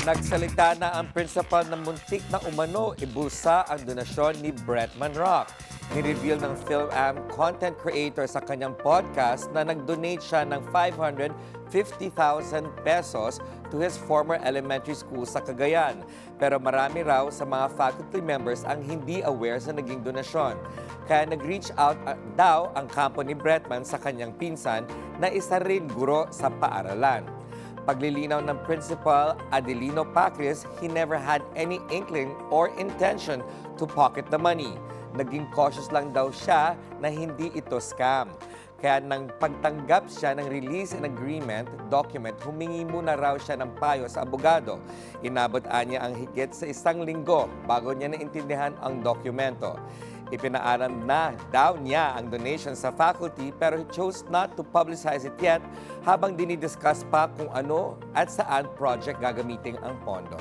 Nagsalita na ang principal ng muntik na umano ibusa ang donasyon ni Bretman Rock. Nireveal ng PhilAm content creator sa kanyang podcast na nag-donate siya ng 550,000 pesos to his former elementary school sa Cagayan. Pero marami raw sa mga faculty members ang hindi aware sa naging donasyon. Kaya nag-reach out daw ang kampo ni Bretman sa kanyang pinsan na isa rin guro sa paaralan. Paglilinaw ng Principal Adelino Pacris, he never had any inkling or intention to pocket the money. Naging cautious lang daw siya na hindi ito scam. Kaya nang pagtanggap siya ng release and agreement document, humingi muna raw siya ng payo sa abogado. Inabot niya ang higit sa 1 linggo bago niya naintindihan ang dokumento. Ipinaalam na daw niya ang donation sa faculty pero he chose not to publicize it yet habang dinidiscuss pa kung ano at saan project gagamitin ang pondo.